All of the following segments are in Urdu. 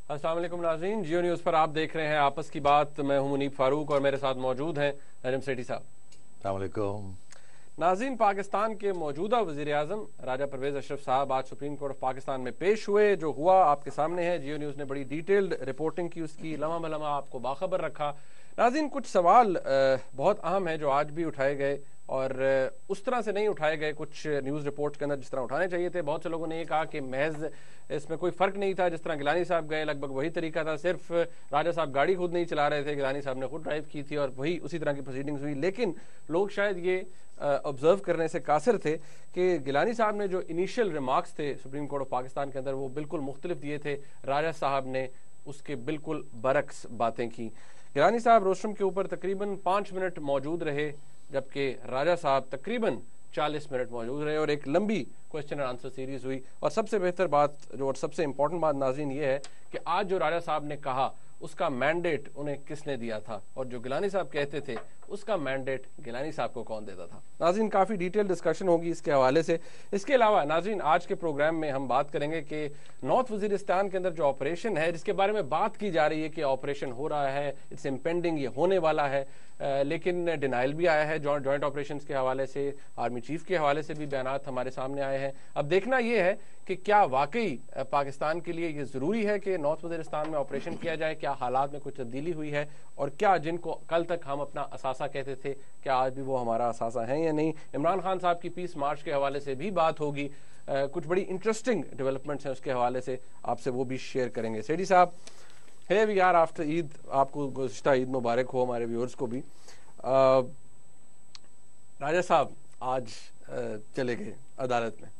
السلام علیکم ناظرین، جیو نیوز پر آپ دیکھ رہے ہیں آپس کی بات. میں ہوں منیب فاروق اور میرے ساتھ موجود ہیں نجم سیٹھی صاحب. السلام علیکم ناظرین، پاکستان کے موجودہ وزیر اعظم راجہ پرویز اشرف صاحب آج سپریم کورٹ آف پاکستان میں پیش ہوئے. جو ہوا آپ کے سامنے ہے. جیو نیوز نے بڑی ڈیٹیلڈ رپورٹنگ کی اس کی، لمحہ بلمحہ آپ کو باخبر رکھا. ناظرین، کچھ سوال بہت اہم ہیں جو آج بھی اٹھائے گئے اور اس طرح سے نہیں اٹھائے گئے کچھ نیوز رپورٹ کے اندر جس طرح اٹھانے چاہیے تھے. بہت سے لوگوں نے یہ کہا کہ محض اس میں کوئی فرق نہیں تھا، جس طرح گیلانی صاحب گئے لگ بھگ وہی طریقہ تھا، صرف راجہ صاحب گاڑی خود نہیں چلا رہے تھے، گیلانی صاحب نے خود ڈرائیو کی تھی اور وہی اسی طرح کی پروسیڈنگز ہوئی. لیکن لوگ شاید یہ آبزرو کرنے سے قاصر تھے کہ گیلانی صاحب نے جو انیشیل ریمارکس تھے سپریم کورٹ آف پاکستان کے اندر وہ بالکل مختلف دیے تھے. راجہ صاحب نے اس کے بالکل برعکس باتیں کی. گیلانی صاحب روسٹرم کے اوپر تقریباً 5 منٹ موجود رہے، جبکہ راجہ صاحب تقریباً 40 منٹ موجود رہے اور ایک لمبی کوشچن اور آنسر سیریز ہوئی. اور سب سے بہتر بات جو اور سب سے امپورٹنٹ بات ناظرین یہ ہے کہ آج جو راجہ صاحب نے کہا اس کا مینڈیٹ انہیں کس نے دیا تھا، اور جو گیلانی صاحب کہتے تھے اس کا مینڈیٹ گیلانی صاحب کو کون دیتا تھا. ناظرین، کافی ڈیٹیل ڈسکشن ہوگی اس کے حوالے سے. اس کے علاوہ ناظرین آج کے پروگرام میں ہم بات کریں گے کہ نارتھ وزیرستان کے اندر جو آپریشن ہے جس کے بارے میں بات کی جا رہی ہے کہ آپریشن ہو رہا ہے، اٹس امپینڈنگ، یہ ہونے والا ہے، لیکن ڈینائل بھی آیا ہے جوائنٹ آپریشنز کے حوالے سے، آرمی چیف کے حوالے سے بھی بیانات ہمارے سامنے آئے ہیں. اب دیکھنا یہ ہے کہ کیا واقعی پاکستان کے لیے یہ ضروری ہے کہ نارتھ وزیرستان میں آپریشن کیا جائے، کیا حالات میں کچھ تبدیلی ہوئی ہے، اور کیا جن کو کل تک ہم اپنا اثاثہ کہتے تھے کیا آج بھی وہ ہمارا اثاثہ ہیں یا نہیں. عمران خان صاحب کی پیس مارچ کے حوالے سے بھی بات ہوگی. کچھ بڑی انٹرسٹنگ ڈیولپمنٹس ہیں اس کے حوالے سے، آپ سے وہ بھی شیئر کریں گے. سیٹھی صاحب، ہے وی آر آفٹر عید، آپ کو گزشتہ عید مبارک ہو، ہمارے ویورز کو بھی. راجہ صاحب آج چلے گئے عدالت میں.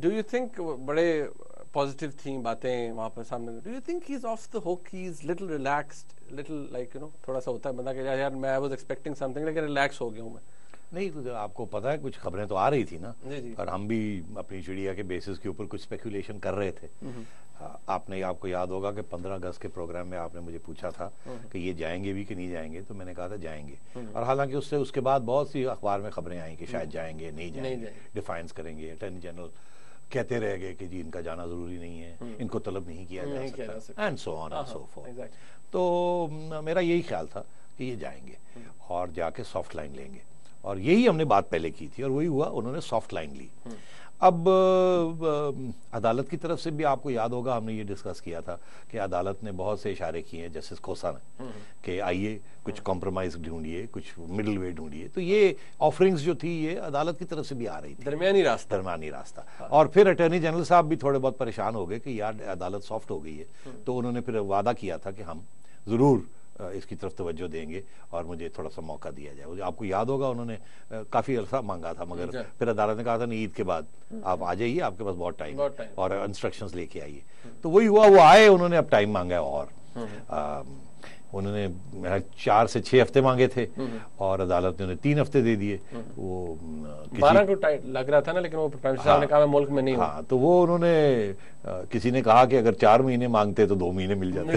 ڈو یو تھنک بڑے پازیٹیو تھیں باتیں وہاں پر سامنے؟ Do you think he is off the hook, he is little relaxed, little like تھوڑا سا ہوتا ہے بندہ کہ یار میں واز ایکسپیکٹنگ سم تھنگ، لیکن ریلیکس ہو گیا ہوں میں. نہیں تو آپ کو پتا ہے کچھ خبریں تو آ رہی تھی نا، جی اور ہم بھی اپنی چڑیا کے بیسس کے اوپر کچھ اسپیکولیشن کر رہے تھے. آپ کو یاد ہوگا کہ 15 اگست کے پروگرام میں آپ نے مجھے پوچھا تھا کہ یہ جائیں گے بھی کہ نہیں جائیں گے، تو میں نے کہا تھا جائیں گے. اور حالانکہ اس کے بعد بہت سی اخبار میں خبریں آئیں کہ شاید جائیں گے، نہیں جائیں گے، ڈیفائنس کریں گے. اٹارنی جنرل کہتے رہ گئے کہ جی ان کا جانا ضروری نہیں ہے، ان کو طلب نہیں کیا جا سکتا، and so on and so forth. تو میرا یہی خیال تھا کہ یہ جائیں گے اور جا کے سافٹ لائن لیں گے، اور یہی ہم نے بات پہلے کی تھی اور وہی ہوا، انہوں نے سافٹ لائن لی. اب عدالت کی طرف سے بھی آپ کو یاد ہوگا ہم نے یہ ڈسکس کیا تھا کہ عدالت نے بہت سے اشارے کیے ہیں جسٹس کھوسا نے کہ آئیے کچھ کمپرومائز ڈھونڈیے، کچھ مڈل وے ڈھونڈیے. تو یہ آفرنگز جو تھی یہ عدالت کی طرف سے بھی آ رہی تھی، درمیانی راستہ. اور پھر اٹارنی جنرل صاحب بھی تھوڑے بہت پریشان ہو گئے کہ یار عدالت سافٹ ہو گئی ہے، تو انہوں نے پھر وعدہ کیا تھا کہ ہم ضرور اس کی طرف توجہ دیں گے اور مجھے تھوڑا سا موقع دیا جائے. آپ کو یاد ہوگا انہوں نے کافی عرصہ مانگا تھا، مگر پھر عدالت نے کہا تھا نہیں، عید کے بعد آپ آ جائیے، آپ کے پاس بہت ٹائم اور انسٹرکشنز لے کے آئیے. تو وہی ہوا، وہ آئے، انہوں نے اب ٹائم مانگا ہے، اور انہوں نے 4 سے 6 ہفتے مانگے تھے اور عدالت نے انہیں 3 ہفتے دے دیے. وہ 12 کو ٹائٹ لگ رہا تھا نا، لیکن وہ پرائم منسٹر صاحب نے کہا میں ملک میں نہیں ہوں. ہاں، تو وہ انہوں نے کسی نے کہا کہ اگر 4 مہینے مانگتے تو 2 مہینے مل جاتے.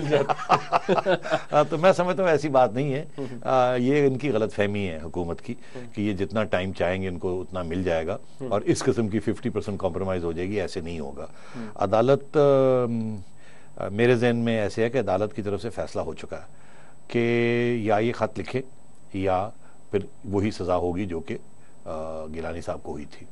تو میں سمجھتا ہوں ایسی بات نہیں ہے، یہ ان کی غلط فہمی ہے حکومت کی کہ یہ جتنا ٹائم چاہیں گے ان کو اتنا مل جائے گا اور اس قسم کی 50% کمپرومائز ہو جائے گی. ایسے نہیں ہوگا. عدالت میرے ذہن میں ایسے ہے کہ عدالت کی طرف سے فیصلہ ہو چکا ہے کہ یا یہ خط لکھے یا پھر وہی سزا ہوگی جو کہ گیلانی صاحب کو ہوئی تھی.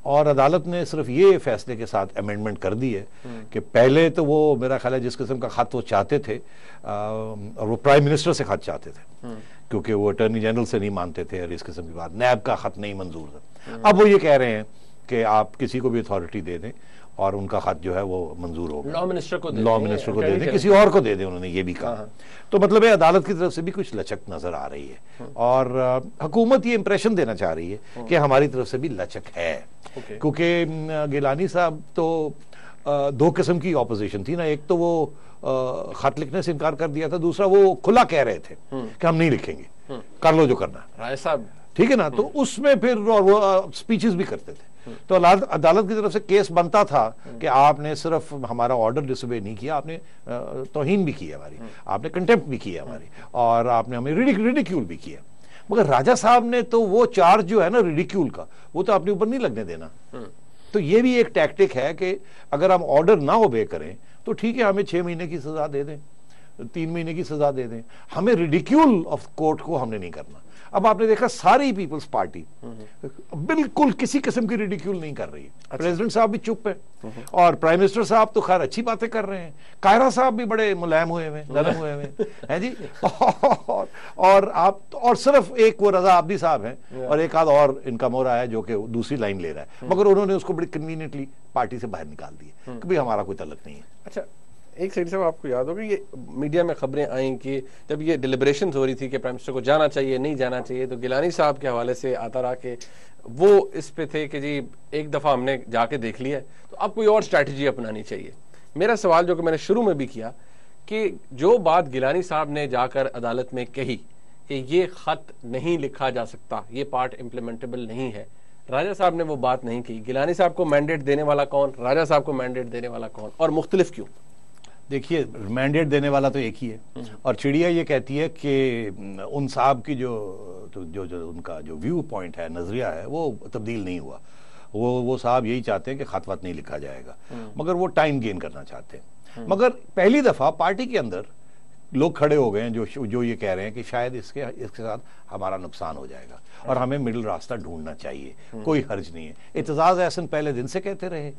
اور عدالت نے صرف یہ فیصلے کے ساتھ امینڈمنٹ کر دی ہے کہ پہلے تو وہ میرا خیال ہے جس قسم کا خط وہ چاہتے تھے، اور وہ پرائم منسٹر سے خط چاہتے تھے کیونکہ وہ اٹارنی جنرل سے نہیں مانتے تھے، اور اس قسم کی بات، نیب کا خط نہیں منظور تھا. اب وہ یہ کہہ رہے ہیں کہ آپ کسی کو بھی اتھارٹی دے دیں اور ان کا خط جو ہے وہ منظور ہوگا، لا منسٹر کو دے دیں، کسی اور کو دے دیں، انہوں نے یہ بھی کہا. تو مطلب ہے عدالت کی طرف سے بھی کچھ لچک نظر آ رہی ہے، اور حکومت یہ امپریشن دینا چاہ رہی ہے کہ ہماری طرف سے بھی لچک ہے. کیونکہ گیلانی صاحب تو 2 قسم کی اپوزیشن تھی نا، ایک تو وہ خط لکھنے سے انکار کر دیا تھا، دوسرا وہ کھلا کہہ رہے تھے کہ ہم نہیں لکھیں گے، کر لو جو کرنا ہے. رائے صاحب ٹھیک ہے نا. تو اس میں پھر وہ اسپیچز بھی کرتے تھے. تو عدالت کی طرف سے کیس بنتا تھا کہ آپ نے صرف ہمارا آرڈر ڈسوبے نہیں کیا، آپ نے توہین بھی کی ہماری، آپ نے کنٹیمپٹ بھی کی ہماری، اور آپ نے ہمیں ریڈیکیول بھی کیا. مگر راجہ صاحب نے تو وہ چارج جو ہے نا ریڈیکیول کا، وہ تو اپنے اوپر نہیں لگنے دینا. تو یہ بھی ایک ٹیکٹک ہے کہ اگر ہم آرڈر نہ اوبے کریں تو ٹھیک ہے، ہمیں 6 مہینے کی سزا دے دیں، 3 مہینے کی سزا دے دیں، ہمیں ریڈیکیول آف کورٹ کو ہم نے نہیں کرنا. اب آپ نے دیکھا ساری پیپلز پارٹی بالکل کسی قسم کی ریڈیکیول نہیں کر رہی ہے. پریزیڈنٹ صاحب بھی چپ ہے، اور پرائم منسٹر صاحب تو خیر اچھی باتیں کر رہے ہیں، قاہرہ صاحب بھی بڑے ملائم ہوئے ہوئے، نرم ہوئے ہوئے ہیں جی. اور صرف ایک وہ رضا عابدی صاحب ہیں، اور ایک آدھ اور ان کا مورا ہے جو کہ دوسری لائن لے رہا ہے، مگر انہوں نے اس کو بڑی کنوینئنٹلی پارٹی سے باہر نکال دی کہ ہمارا کوئی تعلق نہیں ہے. اچھا، ایک سیڈ صاحب آپ کو یاد ہوگا یہ میڈیا میں خبریں آئیں کہ جب یہ ڈیلیبریشنز ہو رہی تھی کہ پرائم منسٹر کو جانا چاہیے نہیں جانا چاہیے، تو گیلانی صاحب کے حوالے سے آتا رہا کہ وہ اس پہ تھے کہ جی ایک دفعہ ہم نے جا کے دیکھ لیا تو اب کوئی اور اسٹریٹجی اپنانی چاہیے. میرا سوال جو کہ میں نے شروع میں بھی کیا کہ جو بات گیلانی صاحب نے جا کر عدالت میں کہی کہ یہ خط نہیں لکھا جا سکتا، یہ پارٹ امپلیمنٹیبل نہیں ہے، راجہ صاحب نے وہ بات نہیں کی. گیلانی صاحب کو مینڈیٹ دینے والا کون، راجہ صاحب کو مینڈیٹ دینے والا کون، اور مختلف کیوں؟ دیکھیے، مینڈیٹ دینے والا تو ایک ہی ہے، اور چڑیا یہ کہتی ہے کہ ان صاحب کی جو ان کا جو ویو پوائنٹ ہے، نظریہ ہے، وہ تبدیل نہیں ہوا. وہ صاحب یہی چاہتے ہیں کہ خط وط نہیں لکھا جائے گا، مگر وہ ٹائم گین کرنا چاہتے ہیں. مگر پہلی دفعہ پارٹی کے اندر لوگ کھڑے ہو گئے ہیں جو یہ کہہ رہے ہیں کہ شاید اس کے ساتھ ہمارا نقصان ہو جائے گا اور ہمیں مڈل راستہ ڈھونڈنا چاہیے، کوئی حرج نہیں ہے. اعتزاز احسن پہلے دن سے کہتے رہے.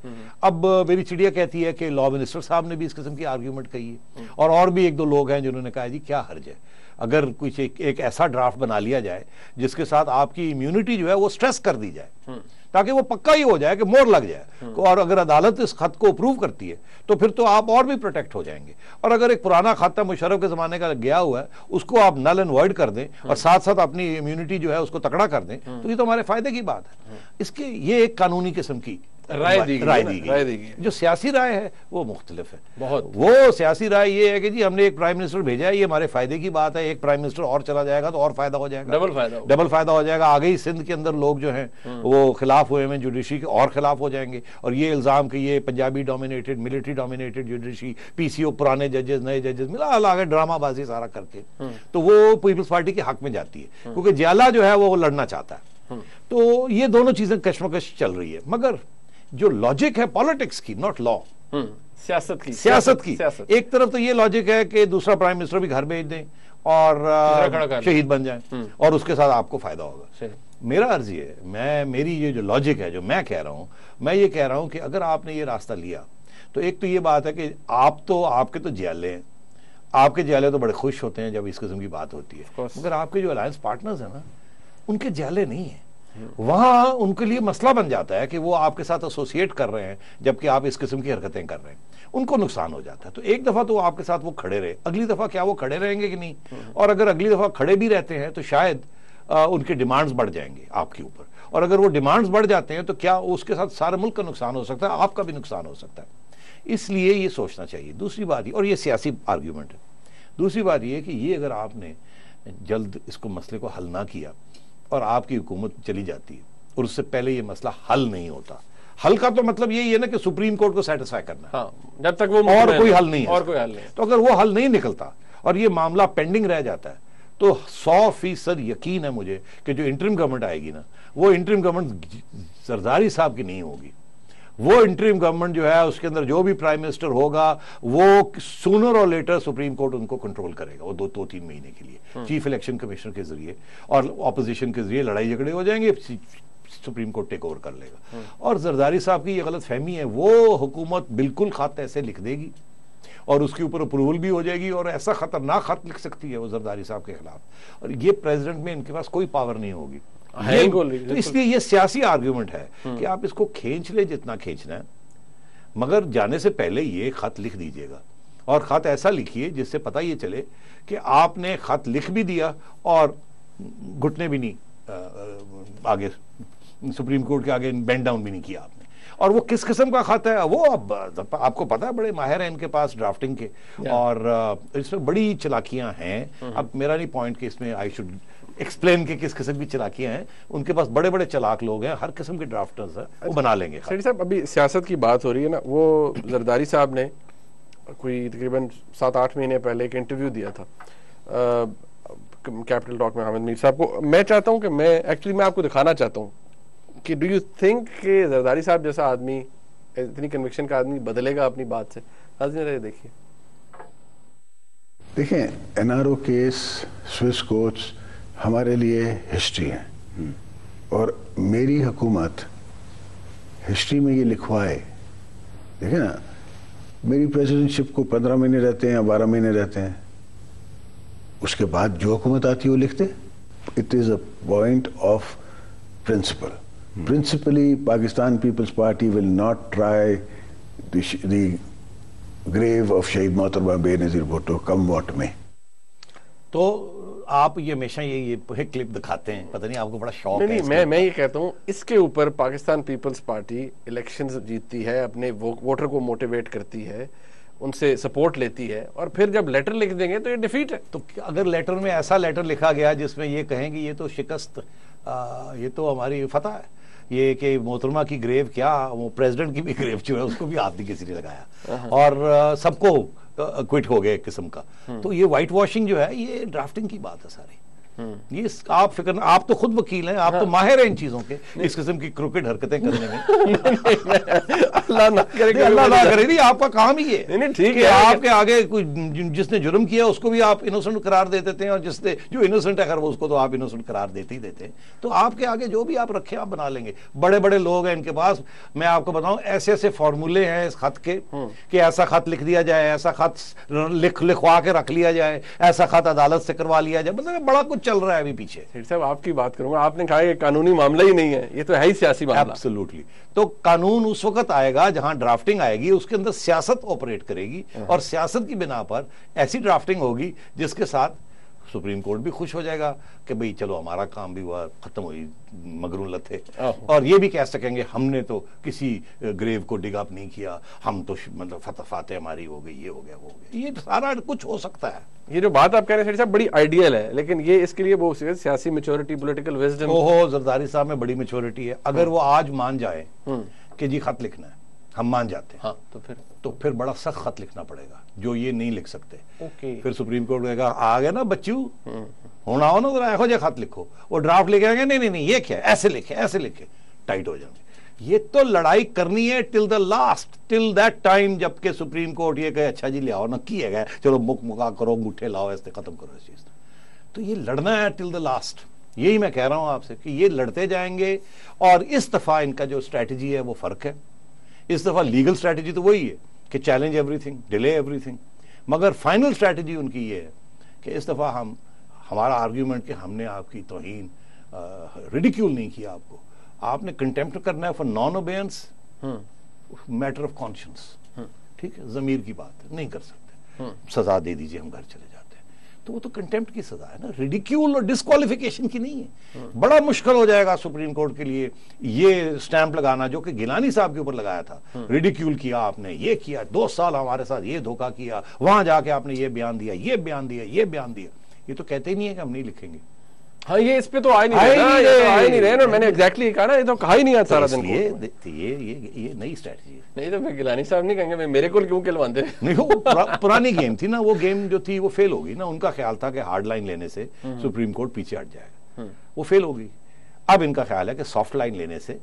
اب میری چڑیا کہتی ہے کہ لا منسٹر صاحب نے بھی اس قسم کی آرگیومنٹ کہی ہے، اور بھی ایک دو لوگ ہیں جنہوں نے کہا جی کیا حرج ہے اگر کچھ ایک ایسا ڈرافٹ بنا لیا جائے جس کے ساتھ آپ کی امیونٹی جو ہے وہ سٹریس کر دی جائے، تاکہ وہ پکا ہی ہو جائے کہ مور لگ جائے. اور اگر عدالت اس خط کو اپروو کرتی ہے تو پھر تو آپ اور بھی پروٹیکٹ ہو جائیں گے. اور اگر ایک پرانا خط ہے مشرف کے زمانے کا گیا ہوا ہے، اس کو آپ نل اینڈ وائڈ کر دیں اور ساتھ ساتھ اپنی امیونٹی جو ہے اس کو تکڑا کر دیں، تو یہ تو ہمارے فائدے کی بات ہے. اس کے یہ ایک قانونی قسم کی رائے دی گئی. جو سیاسی رائے ہے وہ مختلف ہے بہت. وہ سیاسی رائے یہ ہے کہ جی ہم نے ایک پرائم منسٹر بھیجا ہے، یہ ہمارے فائدے کی بات ہے، ایک پرائم منسٹر اور چلا جائے گا تو اور فائدہ ہو جائے گا، ڈبل فائدہ ہو جائے گا. آگے ہی سندھ کے اندر لوگ جو ہیں وہ خلاف ہوئے ہیں جوڈیشری کے، اور خلاف ہو جائیں گے، اور یہ الزام کہ یہ Punjabi dominated, military dominated judiciary, P C O, پرانے ججز، نئے ججز ملا لا ڈرامہ بازی سارا کر کے، تو وہ پیپلز پارٹی کے حق میں جاتی ہے، کیونکہ جیالہ جو ہے وہ لڑنا چاہتا ہے. تو یہ دونوں چیزیں کشمکش چل رہی ہے. مگر جو لاجک ہے پالیٹکس کی، ناٹ لا، سیاست کی، ایک طرف تو یہ لاجک ہے کہ دوسرا پرائم منسٹر بھی گھر بھیج دیں اور شہید بن جائیں اور اس کے ساتھ آپ کو فائدہ ہوگا. میرا عرض یہ ہے، میری یہ جو لاجک ہے جو میں کہہ رہا ہوں، میں یہ کہہ رہا ہوں کہ اگر آپ نے یہ راستہ لیا تو ایک تو یہ بات ہے کہ آپ کے تو جیالے ہیں، آپ کے جیالے تو بڑے خوش ہوتے ہیں جب اس قسم کی بات ہوتی ہے، مگر آپ کے جو الائنس پارٹنرز ہیں نا، ان کے جیالے نہیں ہیں. وہاں ان کے لیے مسئلہ بن جاتا ہے کہ وہ آپ کے ساتھ ایسوسیٹ کر رہے ہیں جبکہ آپ اس قسم کی حرکتیں کر رہے ہیں، ان کو نقصان ہو جاتا ہے. تو ایک دفعہ تو آپ کے ساتھ وہ کھڑے رہے، اگلی دفعہ کیا وہ کھڑے رہیں گے کہ نہیں؟ اور اگر اگلی دفعہ کھڑے بھی رہتے ہیں تو شاید ان کے ڈیمانڈز بڑھ جائیں گے آپ کے اوپر، اور اگر وہ ڈیمانڈز بڑھ جاتے ہیں تو کیا اس کے ساتھ سارے ملک کا نقصان ہو سکتا ہے، آپ کا بھی نقصان ہو سکتا ہے. اس لیے یہ سوچنا چاہیے. دوسری بات یہ، اور یہ سیاسی آرگیومنٹ ہے، دوسری بات یہ کہ یہ اگر آپ نے جلد اس کو مسئلے کو حل نہ کیا اور آپ کی حکومت چلی جاتی ہے اور اس سے پہلے یہ مسئلہ حل نہیں ہوتا. حل کا تو مطلب یہی ہے نا کہ سپریم کورٹ کو سیٹسفائی کرنا ہے، جب تک وہ اور کوئی حل نہیں ہے. تو اگر وہ حل نہیں نکلتا اور یہ معاملہ پینڈنگ رہ جاتا ہے تو 100% یقین ہے مجھے کہ جو انٹرم گورنمنٹ آئے گی نا، وہ انٹرم گورنمنٹ زرداری صاحب کی نہیں ہوگی. وہ انٹرم گورنمنٹ جو ہے اس کے اندر جو بھی پرائم منسٹر ہوگا وہ سونر اور لیٹر سپریم کورٹ ان کو کنٹرول کرے گا. وہ 2-3 مہینے کے لیے چیف الیکشن کمشنر کے ذریعے اور اپوزیشن کے ذریعے لڑائی جھگڑے ہو جائیں گے، سپریم کورٹ ٹیک اوور کر لے گا. اور زرداری صاحب کی یہ غلط فہمی ہے، وہ حکومت بالکل خط ایسے لکھ دے گی اور اس کے اوپر اپروول بھی ہو جائے گی، اور ایسا خطرناک خط لکھ سکتی ہے وہ زرداری صاحب کے خلاف، اور یہ پریزیڈنٹ میں ان کے پاس کوئی پاور نہیں ہوگی. تو اس لیے یہ سیاسی آرگیومنٹ ہے کہ آپ اس کو کھینچ لیں جتنا کھینچنا ہے، مگر جانے سے پہلے یہ خط لکھ دیجئے گا، اور خط ایسا لکھیے جس سے پتہ یہ چلے کہ آپ نے خط لکھ بھی دیا اور گھٹنے بھی نہیں آگے سپریم کورٹ کے آگے بینڈ ڈاؤن بھی نہیں کیا آپ نے. اور وہ کس قسم کا خط ہے وہ اب آپ کو پتا ہے، بڑے ماہر ہیں ان کے پاس ڈرافٹنگ کے، اور اس میں بڑی چلاکیاں ہیں. اب میرا نہیں پوائنٹ کہ اس میں آئی شوڈ ایکسپلین کے کس قسم کی چلاکیاں ہیں. ان کے پاس بڑے بڑے چلاک لوگ ہیں, ہر قسم کے ڈرافٹرز ہیں, وہ بنا لیں گے. سیٹھی صاحب ابھی سیاست کی بات ہو رہی ہے نا, وہ زرداری صاحب نے کوئی تقریباً 7-8 مہینے پہلے ایک انٹرویو دیا تھا کیپٹل ٹاک میں حامد میر صاحب کو. میں چاہتا ہوں کہ میں آپ کو دکھانا چاہتا ہوں کہ ڈو یو تھنک کہ زرداری صاحب جیسا آدمی, اتنی کنوکشن کا آدمی بدلے گا اپنی بات سے؟ دیکھیے دیکھیں, N R O case, Swiss کوچ ہمارے لیے ہسٹری ہے, اور میری حکومت ہسٹری میں یہ لکھوائے. دیکھیں نا, میری پریزیڈنٹ شپ کو 15 مہینے رہتے ہیں یا 12 مہینے رہتے ہیں, اس کے بعد جو حکومت آتی ہے وہ لکھتے. It is a point of principle. Principally Pakistan Peoples Party will not try the grave of شہید محترمہ بے نظیر بھٹو کم واٹ میں. تو آپ یہ ہمیشہ یہ کلپ دکھاتے ہیں, پتہ نہیں آپ کو بڑا شوق ہے. نہیں, میں یہ کہتا ہوں اس کے اوپر پاکستان پیپلز پارٹی الیکشنز جیتتی ہے, اپنے ووٹر کو موٹیویٹ کرتی ہے, ان سے سپورٹ لیتی ہے, اور پھر جب لیٹر لکھ دیں گے تو یہ ڈیفیٹ ہے. تو اگر لیٹر میں ایسا لیٹر لکھا گیا جس میں یہ کہیں گے یہ تو شکست, یہ تو ہماری فتح ہے, یہ کہ محترمہ کی گریو کیا, وہ پریزیڈنٹ کی بھی گریو جو ہے اس کو بھی ہاتھ نہیں کسی نے لگایا, اور سب کو کوئٹ ہو گئے ایک قسم کا. تو یہ وائٹ واشنگ جو ہے یہ ڈرافٹنگ کی بات ہے ساری. یہ آپ فکر, آپ تو خود وکیل ہیں, آپ تو ماہر ہیں ان چیزوں کے, اس قسم کی کروکٹ حرکتیں کرنے میں. اللہ نہ کرے, اللہ نہ کرے, نہیں آپ کا کام ہی ہے کہ آپ کے آگے کوئی جس نے جرم کیا اس کو بھی آپ انوسنٹ قرار دے دیتے ہیں, اور جس نے جو انوسنٹ ہے خیر وہ اس کو تو آپ انوسنٹ قرار دیتے ہی دیتے ہیں. تو آپ کے آگے جو بھی آپ رکھیں آپ بنا لیں گے. بڑے بڑے لوگ ہیں ان کے پاس, میں آپ کو بتاؤں ایسے ایسے فارمولے ہیں اس خط کے کہ ایسا خط لکھ دیا جائے, ایسا خط لکھوا کے رکھ لیا جائے, ایسا خط عدالت سے کروا لیا جائے, مطلب بڑا کچھ چل رہا ہے ابھی پیچھے. صاحب آپ کی بات کروں گا, آپ نے کہا کہ قانونی معاملہ ہی نہیں ہے, یہ تو ہے ہی سیاسی معاملہ. ایبسولوٹلی. تو قانون اس وقت آئے گا جہاں ڈرافٹنگ آئے گی, اس کے اندر سیاست آپریٹ کرے گی, اور سیاست کی بنا پر ایسی ڈرافٹنگ ہوگی جس کے ساتھ سپریم کورٹ بھی خوش ہو جائے گا کہ بھئی چلو ہمارا کام بھی ہوا, ختم ہوئی مگروں لتھے, اور یہ بھی کہہ سکیں گے ہم نے تو کسی گریو کو ڈگ اپ نہیں کیا, ہم تو مطلب فتح فاتح ہماری ہو گئی, یہ ہو گیا وہ ہو گیا. یہ سارا کچھ ہو سکتا ہے. یہ جو بات آپ کہہ رہے ہیں صاحب بڑی آئیڈیل ہے, لیکن یہ اس کے لیے وہ سیاسی میچورٹی, پولیٹیکل وزڈم. زرداری صاحب میں بڑی میچورٹی ہے. اگر وہ آج مان جائے کہ جی خط لکھنا ہے, ہم مان جاتے ہیں, تو پھر بڑا سخت خط لکھنا پڑے گا جو یہ نہیں لکھ سکتے. پھر سپریم کورٹ کہے گا آ گیا نا بچو, ہونا ہو نا ذرا ایہو جے خط لکھو. وہ ڈرافٹ لے کے آئیں گے, نہیں یہ کیا ایسے لکھے, ٹائٹ ہو جائیں گے. یہ تو لڑائی کرنی ہے till the last, till that time جب کہ سپریم کورٹ یہ کہے اچھا جی لے آؤ نا, کی ہے گا, چلو مکا کرو, انگوٹھے لاؤ, ایسے ختم کرو اس چیز. تو یہ لڑنا ہے ٹل دا لاسٹ. یہی میں کہہ رہا ہوں آپ سے کہ یہ لڑتے جائیں گے, اور اس دفعہ ان کا جو اسٹریٹجی ہے وہ فرق ہے. اس دفعہ لیگل اسٹریٹجی تو وہی ہے کہ challenge every thing, delay every thing, مگر فائنل اسٹریٹجی ان کی یہ ہے کہ اس دفعہ ہمارا آرگیومنٹ کہ ہم نے آپ کی توہین ریڈیکیول نہیں کیا, آپ نے کنٹیمپٹ کرنا ہے for non obeyance, matter of conscience, ٹھیک ہے, ضمیر کی بات ہے, نہیں کر سکتے, سزا دے دیجئے, ہم گھر چلے جاتے ہیں. تو وہ تو کنٹیمپٹ کی سزا ہے نا, ریڈیکیول اور ڈسکوالیفیکیشن کی نہیں ہے. بڑا مشکل ہو جائے گا سپریم کورٹ کے لیے یہ سٹیمپ لگانا جو کہ گیلانی صاحب کے اوپر لگایا تھا. ریڈیکیول کیا آپ نے, یہ کیا, 2 سال ہمارے ساتھ یہ دھوکہ کیا, وہاں جا کے آپ نے یہ بیان دیا, یہ بیان دیا, یہ بیان دیا. یہ تو کہتے ہی نہیں ہے کہ ہم نہیں لکھیں گے. ہاں یہ اس پہ تو آئے نہیں رہے, میں نے ایگزیکٹلی کہا نا, یہ تو کہا ہی نہیں آتا سارا دن. یہ نئی اسٹریٹجی ہے. نہیں تو پھر گیلانی صاحب نہیں کہیں گے میرے کو کیوں کھلواتے. نہیں, وہ پرانی گیم تھی نا, وہ گیم جو تھی وہ فیل ہو گئی نا. ان کا خیال تھا کہ ہارڈ لائن لینے سے سپریم کورٹ پیچھے ہٹ جائے گا, وہ فیل ہو گئی. اب ان کا خیال ہے کہ سافٹ لائن لینے سے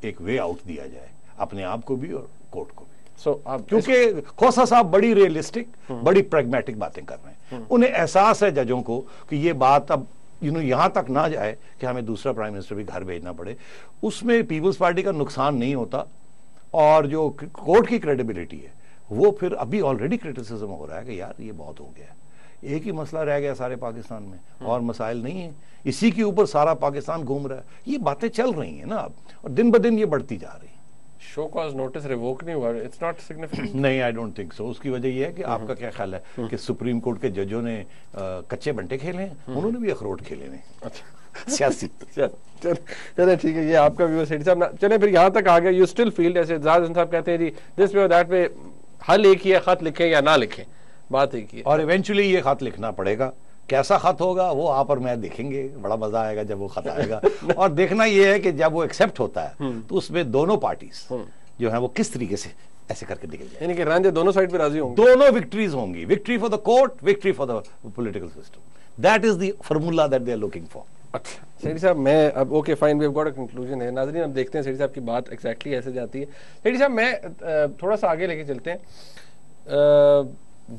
ایک وے آؤٹ دیا جائے اپنے آپ کو بھی اور کورٹ کو بھی. کیونکہ کھوسا صاحب بڑی ریئلسٹک, بڑی پریگمیٹک باتیں کر رہے ہیں. انہیں احساس ہے ججوں کو کہ یہ بات اب یہاں تک نہ جائے کہ ہمیں دوسرا پرائم منسٹر بھی گھر بھیجنا پڑے. اس میں پیپلز پارٹی کا نقصان نہیں ہوتا, اور جو کورٹ کی کریڈیبلٹی ہے وہ پھر ابھی آلریڈی کرٹیسزم ہو رہا ہے کہ یار یہ بہت ہو گیا, ایک ہی مسئلہ رہ گیا سارے پاکستان میں, اور مسائل نہیں ہیں, اسی کے اوپر سارا پاکستان گھوم رہا ہے. یہ باتیں چل رہی ہیں نا اب, اور دن بدن یہ بڑھتی جا رہی ہیں. شو کاز نوٹس ریووک نہیں ہوا, اٹس ناٹ سگنیفیکنٹ. نہیں, آئی ڈونٹ تھنک سو. اس کی وجہ یہ ہے کہ آپ کا کیا خیال ہے کہ سپریم کورٹ کے ججوں نے کچے بنٹے کھیلے ہیں, انہوں نے بھی اخروٹ کھیلے ہیں سیاسی. چلے ٹھیک ہے, یہ آپ کا ویو سیٹھی صاحب. چلے پھر یہاں تک آ گیا, یو اسٹل فیل جیسے زاہد حسن صاحب کہتے ہیں جی دس وے اور دیٹ وے, حل ایک ہی ہے, خط لکھیں یا نہ لکھیں, بات ایک ہی ہے. اور ایونچولی یہ خط لکھنا پڑے گا کیسا خط ہوگا وہ آپ اور میں دیکھیں گے, بڑا مزہ آئے گا جب وہ خط آئے گا. اور دیکھنا یہ ہے کہ جب وہ ایکسیپٹ ہوتا ہے تو اس میں دونوں پارٹیز جو ہیں وہ کس طریقے سے ایسے کر کے نکل جائیں, یعنی کہ رانجھے دونوں سائڈ پہ راضی ہوں گے, دونوں وکٹریز ہوں گی, victory for the court, victory for the political system. That is the formula that they are looking for. اچھا سیٹھی صاحب, میں اب okay fine, we have got a conclusion ہے. ناظرین اب دیکھتے ہیں سیٹھی صاحب کی بات ایگزیکٹلی ایسے جاتی ہے. سیٹھی صاحب میں تھوڑا سا آگے لے کے چلتے ہیں.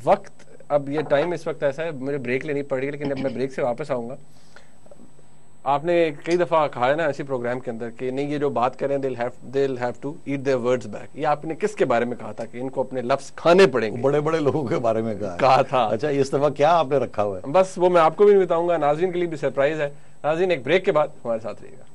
وقت اب یہ ٹائم اس وقت ایسا ہے, مجھے بریک لینی پڑ رہی ہے, لیکن اب میں بریک سے واپس آؤں گا. آپ نے کئی دفعہ کہا ہے نا ایسی پروگرام کے اندر کہ نہیں یہ جو بات کریں they'll have to eat their words back. یہ آپ نے کس کے بارے میں کہا تھا کہ ان کو اپنے لفظ کھانے پڑیں گے؟ بڑے بڑے لوگوں کے بارے میں کہا تھا. اچھا اس دفعہ کیا آپ نے رکھا ہوا ہے؟ بس وہ میں آپ کو بھی نہیں بتاؤں گا, ناظرین کے لیے بھی سرپرائز ہے. ناظرین ایک بریک کے بعد ہمارے ساتھ رہیے گا.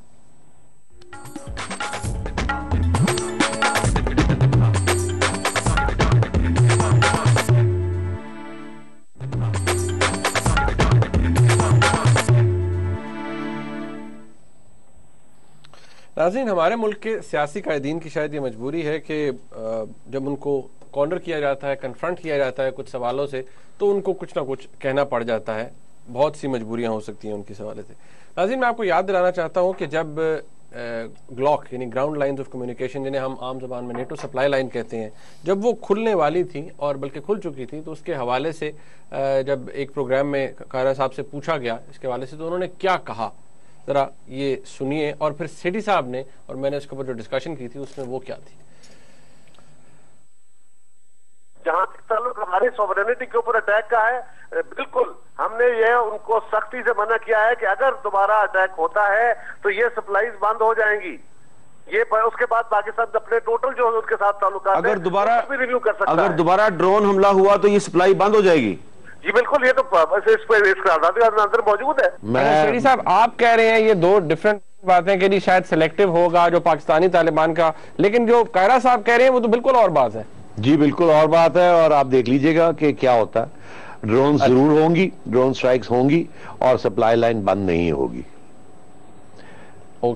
ناظرین ہمارے ملک کے سیاسی قائدین کی شاید یہ مجبوری ہے کہ جب ان کو کارنر کیا جاتا ہے, کنفرنٹ کیا جاتا ہے کچھ سوالوں سے, تو ان کو کچھ نہ کچھ کہنا پڑ جاتا ہے. بہت سی مجبوریاں ہو سکتی ہیں ان کے حوالے سے. ناظرین میں آپ کو یاد دلانا چاہتا ہوں کہ جب گلاک یعنی گراؤنڈ لائنز آف کمیونیکیشن, جنہیں ہم عام زبان میں نیٹو سپلائی لائن کہتے ہیں, جب وہ کھلنے والی تھیں اور بلکہ کھل چکی تھیں, تو اس کے حوالے سے جب ایک پروگرام میں قاہرہ صاحب سے پوچھا گیا اس کے حوالے سے, تو انہوں نے کیا کہا ذرا یہ سنیے. اور پھر سیٹھی صاحب نے, اور میں نے اس کے اوپر جو ڈسکشن کی تھی اس میں وہ کیا تھی. جہاں تک تعلق ہماری سوورینٹی کے اوپر اٹیک کا ہے, بالکل ہم نے یہ ان کو سختی سے منع کیا ہے کہ اگر دوبارہ اٹیک ہوتا ہے تو یہ سپلائیز بند ہو جائیں گی. یہ اس کے بعد پاکستان اپنے ٹوٹل جو ان کے ساتھ تعلقات اگر دوبارہ بھی ریویو کر سکتا ہے. اگر دوبارہ ڈرون حملہ ہوا تو یہ سپلائی بند ہو جائے گی. جی بالکل, یہ تو اس قرارداد کے اندر موجود ہے. شیری صاحب آپ کہہ رہے ہیں یہ دو ڈفرنٹ باتیں کہ جی شاید سلیکٹیو ہوگا جو پاکستانی طالبان کا, لیکن جو قاہرہ صاحب کہہ رہے ہیں وہ تو بالکل اور بات ہے. جی بالکل اور بات ہے, اور آپ دیکھ لیجئے گا کہ کیا ہوتا ہے. ڈرون ضرور ہوں گی, ڈرون سٹرائکس ہوں گی, اور سپلائی لائن بند نہیں ہوگی.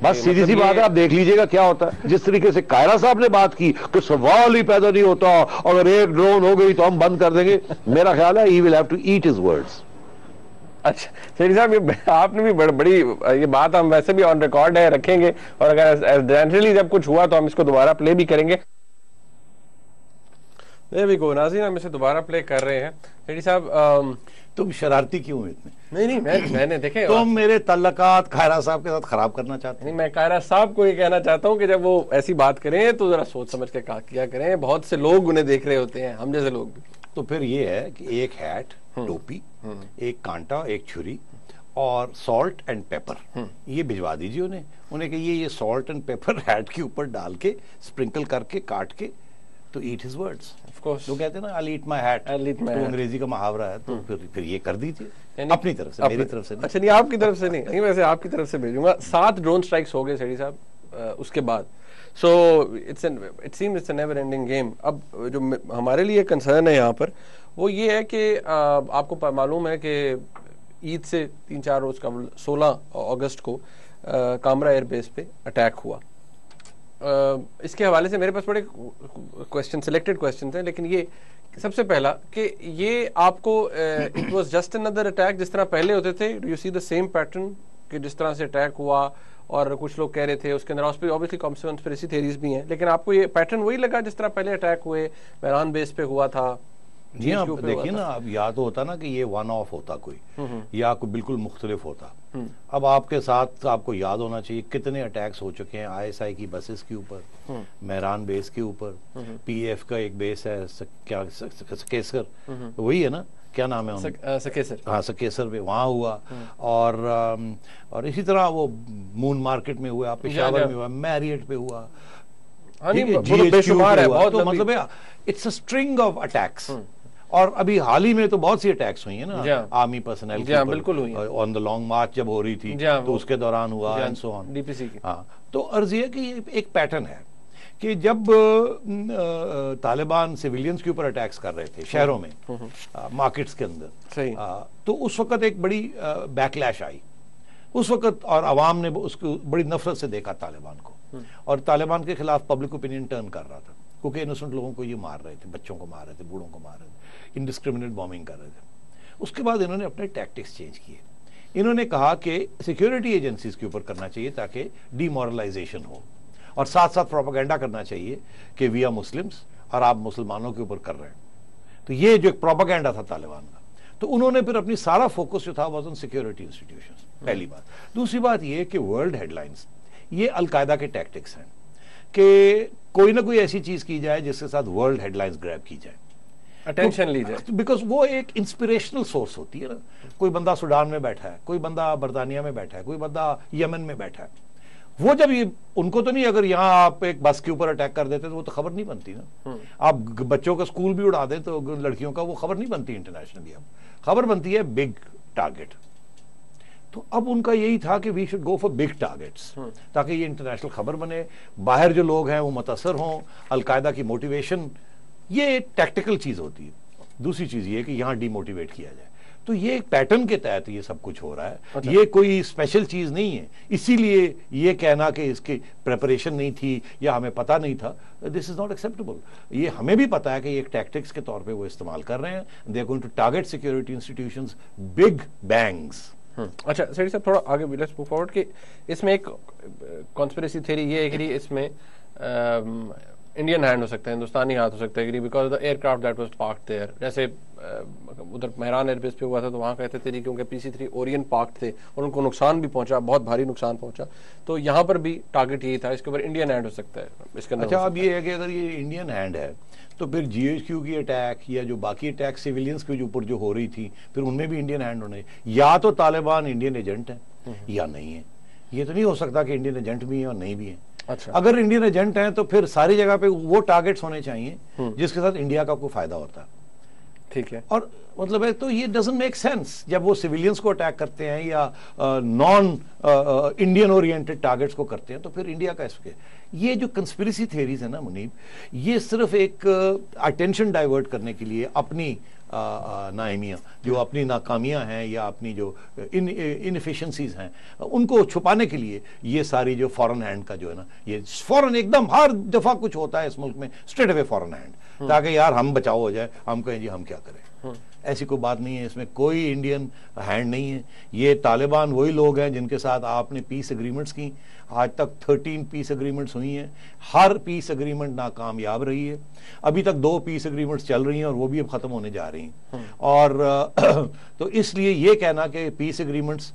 بس سیدھی سی بات ہے, آپ دیکھ لیجئے گا کیا ہوتا ہے. جس طریقے سے قاہرہ صاحب نے بات کی کہ سوال ہی پیدا نہیں ہوتا, اگر ایک ڈرون ہو گئی تو ہم بند کر دیں گے, میرا خیال ہے he will have to eat his words. اچھا سیٹھی صاحب آپ نے بھی بڑی یہ بات ہم ویسے بھی آن ریکارڈ ہے رکھیں گے, اور اگر جنرلی جب کچھ ہوا تو ہم اس کو دوبارہ پلے بھی کریں گے. ناظرین ہم اسے دوبارہ پلے کر رہے ہیں. سیٹھی صاحب تم شرارتی کیوں ہیں اتنے؟ نہیں میں نے دیکھیں تم میرے تعلقات قاہرہ صاحب کے ساتھ خراب کرنا چاہتے ہیں. میں قاہرہ صاحب کو یہ کہنا چاہتا ہوں کہ جب وہ ایسی بات کریں تو ذرا سوچ سمجھ کے کیا کریں. بہت سے لوگ انہیں دیکھ رہے ہوتے ہیں, ہم جیسے لوگ بھی. تو پھر یہ ہے کہ ایک ہیٹ, ٹوپی, ایک کانٹا, ایک چھری اور سالٹ اینڈ پیپر یہ بھجوا دیجیے انہیں کہ یہ سالٹ اینڈ پیپر ہیٹ کے اوپر ڈال کے اسپرنکل کر کے کاٹ کے تو ایٹ ہز ورڈز. جو کہتے ہیں نا I'll eat my hat, تو انگریزی کا محاورہ ہے, تو پھر یہ کر دیجیے اپنی طرف سے, میری طرف سے نہیں. اچھا نہیں آپ کی طرف سے نہیں, ویسے آپ کی طرف سے بھیجوں گا. 7 ڈرون سٹرائکس ہو گئے سیٹھی صاحب اس کے بعد. So it seems it's a never ending game. اب جو ہمارے لیے کنسرن ہے یہاں پر وہ یہ ہے کہ آپ کو معلوم ہے کہ عید سے 3-4 روز قبل 16 اگست کو کامرا ایئر بیس پہ اٹیک ہوا. اس کے حوالے سے میرے پاس بڑے سلیکٹڈ کوسچنز ہیں, لیکن یہ سب سے پہلا کہ یہ آپ کو it was just another attack جس طرح پہلے ہوتے تھے. You see the same pattern کہ جس طرح سے اٹیک ہوا, اور کچھ لوگ کہہ رہے تھے اس کے اندر obviously conspiracy theories بھی ہیں, لیکن آپ کو یہ پیٹرن وہی لگا جس طرح پہلے اٹیک ہوئے میران بیس پہ ہوا تھا؟ جی آپ دیکھیے نا, اب یا تو ہوتا نا کہ یہ ون آف ہوتا کوئی, یا کوئی بالکل مختلف ہوتا. اب آپ کے ساتھ آپ کو یاد ہونا چاہیے کتنے اٹیکس ہو چکے ہیں ISI کی بسز کے اوپر, میران بیس کے اوپر, PF کا ایک بیس ہے کیا سکیسر, وہی ہے نا, کیا نام ہے سکیسر, ہاں سکیسر پہ وہاں ہوا, اور اسی طرح وہ مون مارکیٹ میں ہوا, پشاور میں ہوا, میریٹ پہ ہوا, مطلب it's a string of attacks. اور ابھی حال ہی میں تو بہت سی اٹیکس ہوئی ہیں نا army personal on the long march جب ہو رہی تھی تو اس کے دوران ہوا, اینڈ سو آن. ہاں تو عرض یہ کہ یہ ایک پیٹرن ہے کہ جب طالبان سیویلینز کے اوپر اٹیکس کر رہے تھے شہروں میں, مارکیٹس کے اندر, تو اس وقت ایک بڑی بیک لیش آئی اس وقت, اور عوام نے اس کو بڑی نفرت سے دیکھا طالبان کو, اور طالبان کے خلاف پبلک اوپینین ٹرن کر رہا تھا, کیونکہ انوسنٹ لوگوں کو یہ مار رہے تھے, بچوں کو مار رہے تھے, بوڑھوں کو مار رہے تھے, انڈسکریمنیٹ بومنگ کر رہے تھے. اس کے بعد انہوں نے اپنے ٹیکٹکس چینج کیے. انہوں نے کہا کہ سیکیورٹی ایجنسیز کے اوپر کرنا چاہیے تاکہ ڈی مورلائزیشن ہو, اور ساتھ ساتھ پروپیگنڈا کرنا چاہیے کہ وی آر مسلمس اور آپ مسلمانوں کے اوپر کر رہے ہیں. تو یہ جو ایک پروپیگنڈا تھا طالبان کا, تو انہوں نے پھر اپنی سارا فوکس جو تھا واز آن سیکیورٹی انسٹیٹیوشنز. پہلی بات. دوسری بات یہ کہ ورلڈ ہیڈ لائنز, یہ القاعدہ کے ٹیکٹکس ہیں کہ کوئی نہ کوئی ایسی چیز کی جائے جس کے ساتھ ورلڈ ہیڈ لائنز گریب کی جائے, اٹینشن لی جائے, بیکاز وہ ایک انسپریشنل سورس ہوتی ہے نا. کوئی بندہ سوڈان میں بیٹھا ہے, کوئی بندہ برطانیہ میں بیٹھا ہے, کوئی بندہ یمن میں بیٹھا ہے, وہ جب یہ ان کو تو نہیں, اگر یہاں آپ ایک بس کے اوپر اٹیک کر دیتے تو وہ تو خبر نہیں بنتی نا. آپ بچوں کا اسکول بھی اڑا دیں تو لڑکیوں کا وہ خبر نہیں بنتی انٹرنیشنلی, اب خبر بنتی ہے بگ ٹارگٹ. تو اب ان کا یہی تھا کہ we should go for big targets تاکہ یہ انٹرنیشنل خبر بنے, باہر جو لوگ ہیں وہ متاثر ہوں, القاعدہ کی موٹیویشن, یہ ٹیکٹیکل چیز ہوتی ہے. دوسری چیز یہ کہ یہاں ڈی موٹیویٹ کیا جائے. تو یہ ایک پیٹرن کے تحت یہ سب کچھ ہو رہا ہے, یہ کوئی اسپیشل چیز نہیں ہے. اسی لیے یہ کہنا کہ اس کی پریپریشن نہیں تھی یا ہمیں پتہ نہیں تھا, دس از ناٹ ایکسیپٹیبل. یہ ہمیں بھی پتا ہے کہ یہ ایک ٹیکٹکس کے طور پہ وہ استعمال کر رہے ہیں. They are going to target security institutions, big bangs. اچھا سیٹھی صاحب تھوڑا آگے لیٹس موو فارورڈ کہ اس میں ایک کانسپریسی تھیوری یہ ہے کہ اس میں انڈین ہینڈ ہو سکتا ہے, ہندوستانی ہاتھ ہو سکتا ہے, because the aircraft that was parked there. جیسے ادھر مہران ایئر بیس پہ ہوا تھا تو وہاں کہتے تھے کیونکہ PC-3 اورین پارکڈ تھے اور ان کو نقصان بھی پہنچا, بہت بھاری نقصان پہنچا, تو یہاں پر بھی ٹارگٹ یہی تھا. اس کے اوپر انڈین ہینڈ ہو سکتا ہے اس کے اندر. اچھا, اب یہ ہے کہ اگر یہ انڈین ہینڈ ہے تو پھر GHQ کی اٹیک یا جو باقی اٹیک سیویلینز کے اوپر جو ہو رہی تھی, پھر ان میں بھی انڈین ہینڈ ہونے. یا تو طالبان انڈین ایجنٹ ہیں یا نہیں ہے. یہ تو نہیں ہو سکتا کہ انڈین ایجنٹ بھی ہیں اور نہیں بھی ہیں. اگر انڈین ایجنٹ ہیں تو پھر ساری جگہ پہ وہ ٹارگٹس ہونے چاہیے جس کے ساتھ انڈیا کا کوئی فائدہ ہوتا ہے. ٹھیک ہے, اور مطلب ہے تو یہ ڈزنٹ میک سینس جب وہ سیویلینز کو اٹیک کرتے ہیں یا نان انڈین اورینٹڈ ٹارگٹس کو کرتے ہیں, تو پھر انڈیا کا اس کے. یہ جو کنسپریسی تھیریز ہیں نا منیب, یہ صرف ایک اٹینشن ڈائیورٹ کرنے کے لیے اپنی نااہمیاں, جو اپنی ناکامیاں ہیں یا اپنی جو انفیشنسیز ہیں, ان کو چھپانے کے لیے یہ ساری جو فورن ہینڈ کا جو ہے نا, یہ فورن ایک دم ہر دفعہ کچھ ہوتا ہے اس ملک میں اسٹریٹ اوے فورن ہینڈ, تاکہ یار ہم بچاؤ ہو جائے, ہم کہیں جی ہم کیا کریں. ایسی کوئی بات نہیں ہے, اس میں کوئی انڈین ہینڈ نہیں ہے. یہ طالبان وہی لوگ ہیں جن کے ساتھ آپ نے پیس اگریمنٹس کی. آج تک 13 پیس اگریمنٹس ہوئی ہیں, ہر پیس اگریمنٹ ناکامیاب رہی ہے. ابھی تک 2 پیس اگریمنٹس چل رہی ہیں اور وہ بھی اب ختم ہونے جا رہی ہیں. اور تو اس لیے یہ کہنا کہ پیس اگریمنٹس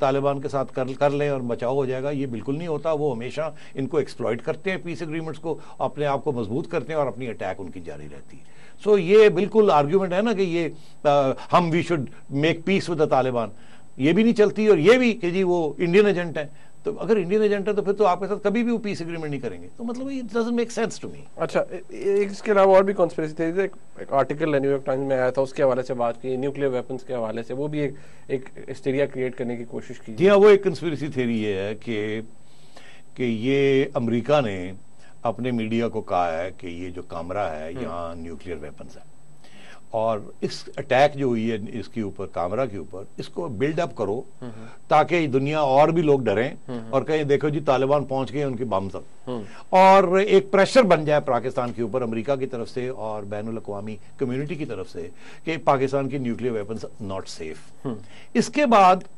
طالبان کے ساتھ کر لیں اور بچاؤ ہو جائے گا, یہ بالکل نہیں ہوتا. وہ ہمیشہ ان کو ایکسپلائٹ کرتے ہیں, پیس اگریمنٹس کو اپنے آپ کو مضبوط کرتے ہیں اور اپنی اٹیک ان کی جاری رہتی ہے. سو یہ بالکل آرگیومنٹ ہے نا کہ یہ ہم we should make peace with the Taliban, یہ بھی نہیں چلتی. اور یہ بھی کہ جی وہ انڈین ایجنٹ ہیں, تو اگر انڈین ایجنٹ ہے تو پھر تو آپ کے ساتھ کبھی بھی وہ پیس اگریمنٹ نہیں کریں گے. تو مطلب it doesn't make sense to me. اچھا, اس کے علاوہ اور بھی کانسپریسی تھیریز ہے. ایک آرٹیکل نیو یارک ٹائمز میں آیا تھا, اس کے حوالے سے بات کی, نیوکلیئر ویپنز کے حوالے سے, وہ بھی ایک ہسٹیریا کریٹ کرنے کی کوشش کی. جی ہاں, وہ ایک کنسپریسی تھیری یہ ہے کہ یہ امریکہ نے اپنے میڈیا کو کہا ہے کہ یہ جو کامرا ہے یہاں نیوکلیئر ویپنز ہیں, اور اس اٹیک جو ہوئی ہے اس کے اوپر, کامرا کے اوپر, اس کو بلڈ اپ کرو تاکہ دنیا اور بھی لوگ ڈریں اور کہیں دیکھو جی طالبان پہنچ گئے ان کے بم تک, اور ایک پریشر بن جائے پاکستان کے اوپر امریکہ کی طرف سے اور بین الاقوامی کمیونٹی کی طرف سے کہ پاکستان کی نیوکلیئر ویپنز ناٹ سیف. اس کے بعد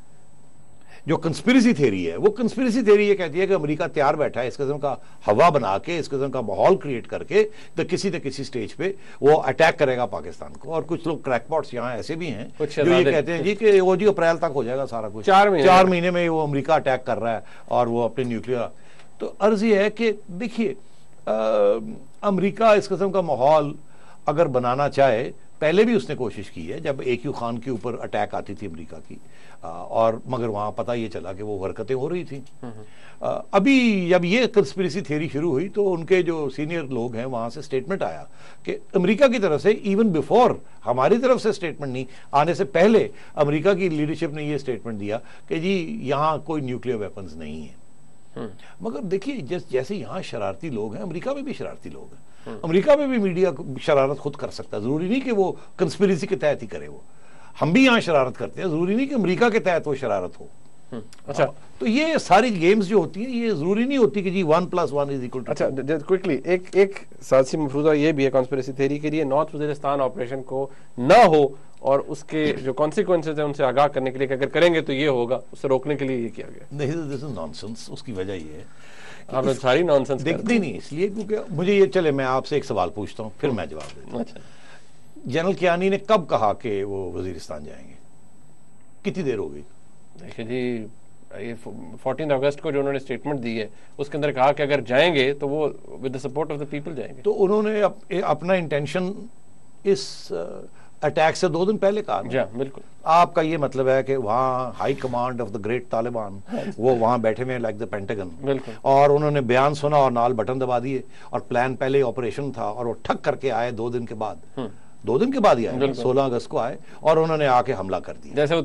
جو کنسپریسی تھیری ہے, وہ کنسپریسی تھیری یہ کہتی ہے کہ امریکہ تیار بیٹھا ہے اس قسم کا ہوا بنا کے, اس قسم کا ماحول کریٹ کر کے, تو کسی نہ کسی سٹیج پہ وہ اٹیک کرے گا پاکستان کو. اور کچھ لوگ کریک پاٹس یہاں ایسے بھی ہیں جو یہ کہتے ہیں جی کہ وہ جی اپریل تک ہو جائے گا سارا کچھ, 4 مہینے میں وہ امریکہ اٹیک کر رہا ہے اور وہ اپنے نیوکلیئر. تو عرض یہ ہے کہ دیکھیے امریکہ اس قسم کا ماحول اگر بنانا چاہے, پہلے بھی اس نے کوشش کی ہے جب AQ خان کے اوپر اٹیک آتی تھی امریکہ کی, اور مگر وہاں پتہ یہ چلا کہ وہ حرکتیں ہو رہی تھیں. ابھی جب یہ کنسپریسی تھیوری شروع ہوئی تو ان کے جو سینئر لوگ ہیں وہاں سے سٹیٹمنٹ آیا کہ امریکہ کی طرف سے, ایون بیفور ہماری طرف سے سٹیٹمنٹ نہیں آنے سے پہلے, امریکہ کی لیڈرشپ نے یہ سٹیٹمنٹ دیا کہ جی یہاں کوئی نیوکلیئر ویپنز نہیں ہیں. مگر دیکھیے جیسے یہاں شرارتی لوگ ہیں, امریکہ میں بھی شرارتی لوگ ہیں. امریکہ میں بھی میڈیا شرارت خود کر سکتا ہے, ضروری نہیں کہ وہ کنسپریسی کے تحت ہی کرے. وہ ہم بھی یہاں شرارت کرتے ہیں, ضروری نہیں کہ امریکہ کے تحت وہ شرارت ہو. اچھا, تو یہ ساری گیمز جو ہوتی ہیں یہ ضروری نہیں ہوتی کہ جی 1+1 = 2. اچھا کوئکلی ایک ساتھی مفروضہ یہ بھی ہے کنسپریسی تھیوری کے لیے, نارتھ وزیرستان آپریشن کو نہ ہو اور اس کے جو کانسیکوینسز ہیں ان سے آگاہ کرنے کے لیے کہ اگر کریں گے تو یہ ہوگا، اسے روکنے کے لیے یہ کیا گیا؟ نہیں، دس از نانسنس. اس کی وجہ یہ ہے آپ نے ساری نانسنس دیکھتے نہیں، اس لیے کیونکہ مجھے یہ چلے میں آپ سے ایک سوال پوچھتا ہوں پھر میں جواب دیتا ہوں. اچھا، جنرل کیانی نے کب کہا کہ وہ وزیرستان جائیں گے؟ کتنی دیر ہو گئی؟ دیکھیں جی، یہ 14 اگست کو جو انہوں نے اسٹیٹمنٹ دی ہے اس کے اندر کہا کہ اگر جائیں گے تو وہ with the support of the people جائیں گے. تو انہوں نے اپنا انٹینشن اس اٹیک سے 2 دن پہلے کہا. جی بالکل. آپ کا یہ مطلب ہے کہ وہاں high command of the great Taliban وہ وہاں بیٹھے ہوئے لائک دا پینٹاگن، بالکل، اور انہوں نے بیان سنا اور نال بٹن دبا دیے، اور پلان پہلے آپریشن تھا اور وہ ٹھک کر کے آئے 2 دن کے بعد. 2 دن کے بعد ہی آئے، 16 اگست کو آئے، اور انہوں نے آ کے حملہ کر دیا جیسے وہ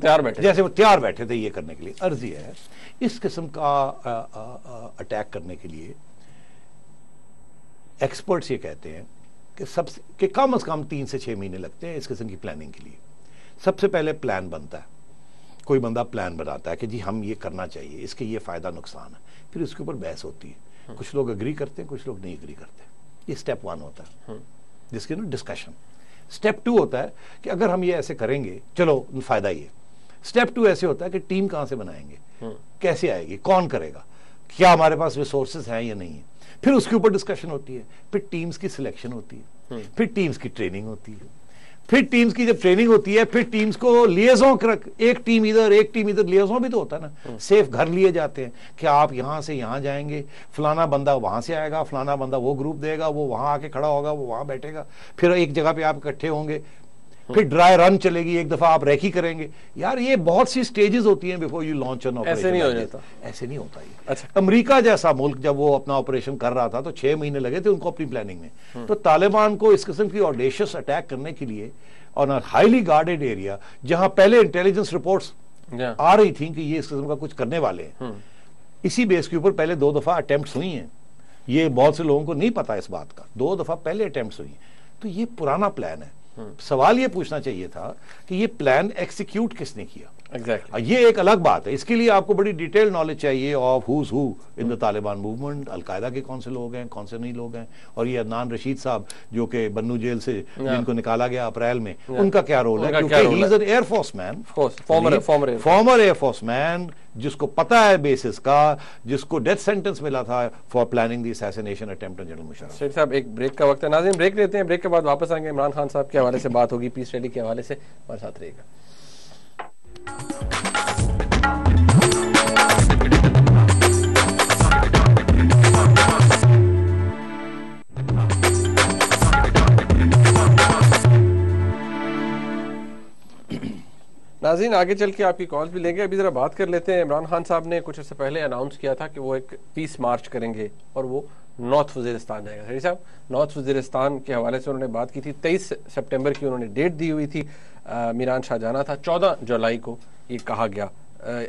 تیار بیٹھے تھے یہ کرنے کے لیے. عرض یہ ہے اس قسم کا اٹیک کرنے کے لیے ایکسپرٹس یہ کہتے ہیں کہ کم از کم 3 سے 6 مہینے لگتے ہیں اس قسم کی پلاننگ کے لیے. سب سے پہلے پلان بنتا ہے، کوئی بندہ پلان بناتا ہے کہ جی ہم یہ کرنا چاہیے، اس کے یہ فائدہ نقصان ہے، پھر اس کے اوپر بحث ہوتی ہے. کچھ لوگ اگری کرتے ہیں، کچھ لوگ نہیں اگری کرتے. یہ سٹیپ 1 ہوتا ہے جس کی ڈسکشن. سٹیپ 2 ہوتا ہے کہ اگر ہم یہ ایسے کریں گے چلو فائدہ یہ. سٹیپ 2 ایسے ہوتا ہے کہ ٹیم کہاں سے بنائیں گے، کیسے آئے گی، کون کرے گا، کیا ہمارے پاس ریسورسز ہیں یا نہیں ہے. پھر اس کے اوپر ڈسکشن ہوتی ہے، پھر ٹیمز کی سلیکشن ہوتی ہے، پھر ٹیمز کی ٹریننگ ہوتی ہے. پھر ٹیمز کی جب ٹریننگ ہوتی ہے پھر ٹیمز کو لیزوں ایک ٹیم ادھر لیزوں بھی تو ہوتا ہے نا. سیف گھر لیے جاتے ہیں کہ آپ یہاں سے یہاں جائیں گے، فلانا بندہ وہاں سے آئے گا، فلانا بندہ وہ گروپ دے گا، وہ وہاں آ کے کھڑا ہوگا، وہ وہاں بیٹھے گا، پھر ایک جگہ پہ آپ اکٹھے ہوں گے. پھر ڈرائی رن چلے گی، ایک دفعہ آپ ریکی کریں گے. یار یہ بہت سی سٹیجز ہوتی ہیں before you launch an operation. ایسے نہیں ہو جاتا، ایسے نہیں ہوتا. یہ اچھا، امریکہ جیسا ملک جب وہ اپنا آپریشن کر رہا تھا تو 6 مہینے لگے تھے ان کو اپنی پلاننگ میں. تو طالبان کو اس قسم کی آڈیشس اٹیک کرنے کے لیے اور ہائیلی گارڈیڈ ایریا جہاں پہلے انٹیلیجنس رپورٹس آ رہی تھیں کہ یہ اس قسم کا کچھ کرنے والے ہیں، اسی بیس کے اوپر پہلے 2 دفعہ اٹیمپٹس ہوئی ہیں. یہ بہت سے لوگوں کو نہیں پتا اس بات کا. 2 دفعہ پہلے اٹیمپٹس ہوئی ہیں. تو یہ پرانا پلان ہے. سوال یہ پوچھنا چاہیے تھا کہ یہ پلان ایکسیکیوٹ کس نے کیا. یہ ایک الگ بات ہے. اس کے لیے آپ کو بڑی ڈیٹیل نالج چاہیے of who's who in the Taliban movement. القاعدہ کے کون سے لوگ ہیں، کون سے نہیں لوگ ہیں، اور یہ عدنان رشید صاحب جو کہ بنو جیل سے جن کو نکالا گیا اپریل میں، ان کا کیا رول ہے. کیونکہ he is an air force man, former air force man, جس کو پتا ہے بیسس کا، جس کو ڈیتھ سینٹنس ملا تھا for planning the assassination attempt on general Musharraf. شیخ صاحب ایک بریک کا وقت ہے. ناظرین بریک لیتے ہیں، بریک کے بعد واپس آئیں گے. عمران خان صاحب کے حوالے سے بات ہوگی، پیس ریلی کے حوالے سے. ہمارے ساتھ رہے گا. ناظرین آگے چل کے آپ کی کالز بھی لیں گے. ابھی ذرا بات کر لیتے ہیں. عمران خان صاحب نے کچھ عرصے پہلے اناؤنس کیا تھا کہ وہ ایک پیس مارچ کریں گے اور وہ نارتھ وزیرستان جائے گا. سری صاحب نارتھ وزیرستان کے حوالے سے انہوں نے بات کی تھی. 23 سپٹمبر کی انہوں نے ڈیٹ دی ہوئی تھی. میران شاہ جانا تھا. 14 جولائی کو یہ کہا گیا،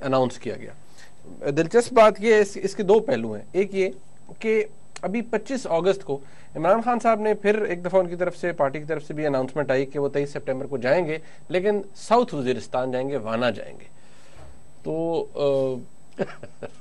اناؤنس کیا گیا. دلچسپ بات یہ ہے، اس کے 2 پہلو ہیں. ایک یہ کہ ابھی 25 اگست کو عمران خان صاحب نے پھر ایک دفعہ ان کی طرف سے، پارٹی کی طرف سے بھی اناؤنسمنٹ آئی کہ وہ 23 سپٹمبر کو جائیں گے، لیکن ساؤتھ وزیرستان جائیں گے، وانا جائیں گے. تو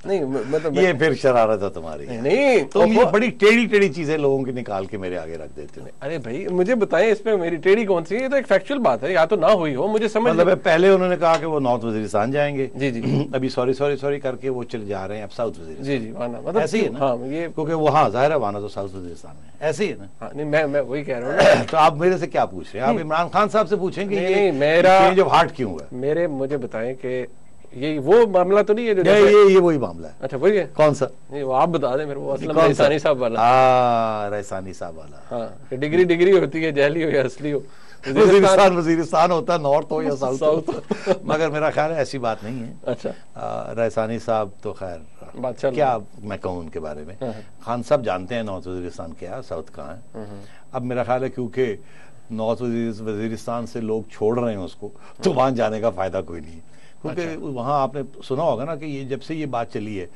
نہیں مطلب یہ پھر شرارت ہے تمہاری. نہیں تم یہ بڑی ٹیڑھی چیزیں لوگوں کی نکال کے میرے آگے رکھ دیتے ہو. ارے بھائی مجھے بتائیں اس میں میری ٹیڑھی کون سی ہے؟ یہ تو ایک فیکچوئل بات ہے، یا تو نہ ہوئی ہو. مجھے سمجھ مطلب پہلے انہوں نے کہا کہ وہ نارتھ وزیرستان جائیں گے، جی ابھی سوری کر کے وہ چلے جا رہے ہیں اب ساؤتھ وزیرستان. جی وانا مطلب ایسے ہی ہے نا، یہ کیونکہ وہاں ظاہر ہے وانا تو ساؤتھ وزیرستان میں ایسے ہی ہے نا. نہیں میں وہی کہہ رہا ہوں. تو آپ میرے سے کیا پوچھ رہے ہیں؟ آپ عمران خان صاحب سے پوچھیں کہ یہ میرا چینج آف ہارٹ کیوں ہے. مجھے بتائیں کہ یہ وہ معاملہ تو نہیں ہے یہ وہی معاملہ ہے. اچھا وہی ہے. کون سا؟ نہیں وہ آپ بتا دیں میرے کو. ریحسانی صاحب والا. ریحسانی صاحب والا. ہاں ڈگری ہوتی ہے، جہلی ہو یا اصلی ہو. وزیرستان ہوتا ہے، نارتھ ہو یا ساؤتھ. مگر میرا خیال ہے ایسی بات نہیں ہے. اچھا ریحسانی صاحب تو خیر کیا میں کہوں ان کے بارے میں. خان صاحب جانتے ہیں نارتھ وزیرستان کیا، ساؤتھ کہاں ہے. اب میرا خیال ہے کیونکہ نارتھ وزیرستان سے لوگ چھوڑ رہے ہیں اس کو، تو وہاں جانے کا فائدہ کوئی نہیں ہے. کیونکہ وہاں آپ نے سنا ہوگا نا کہ یہ جب سے یہ بات چلی ہے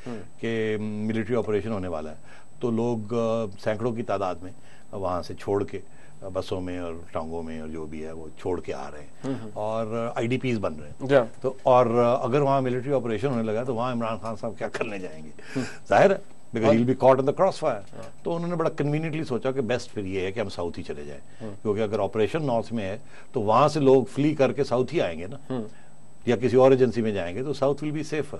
کہ ملٹری آپریشن ہونے والا ہے تو لوگ سینکڑوں کی تعداد میں وہاں سے چھوڑ کے بسوں میں اور ٹانگوں میں اور جو بھی ہے وہ چھوڑ کے آ رہے ہیں اور آئی ڈی پیز بن رہے ہیں. تو اور اگر وہاں ملٹری آپریشن ہونے لگا تو وہاں عمران خان صاحب کیا کرنے جائیں گے؟ ظاہر ہے because he'll be caught in the crossfire. تو انہوں نے بڑا کنوینئنٹلی سوچا کہ بیسٹ پھر یہ ہے کہ ہم ساؤتھ ہی چلے جائیں, کیونکہ اگر آپریشن نارتھ میں ہے تو وہاں سے لوگ فلی کر کے ساؤتھ ہی آئیں گے نا, یا کسی اور ایجنسی میں جائیں گے تو south will be safer.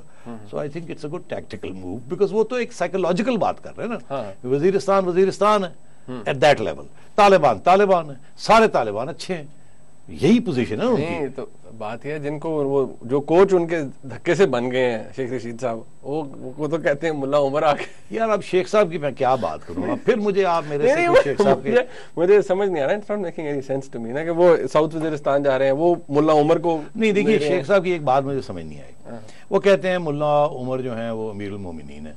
So I think it's a good tactical move, because وہ تو ایک سائیکولوجیکل بات کر رہے ہیں نا. وزیرستان ہے ایٹ دیٹ لیول, طالبان ہے, سارے طالبان اچھے ہیں, یہی پوزیشن ہے ان کی. تو بات یہ ہے جن کو وہ جو کوچ ان کے دھکے سے بن گئے ہیں شیخ رشید صاحب, وہ تو کہتے ہیں ملا عمر آ کے. یار اب شیخ صاحب کی میں کیا بات کروں, اب پھر مجھے آپ میرے سے شیخ صاحب کے مجھے سمجھ نہیں آ رہا ہے, it's not making any sense to me نا کہ وہ ساؤتھ وزیرستان جا رہے ہیں, وہ ملا عمر کو نہیں. دیکھیے شیخ صاحب کی ایک بات مجھے سمجھ نہیں آئی, وہ کہتے ہیں ملا عمر جو ہیں وہ امیر المومنین ہیں,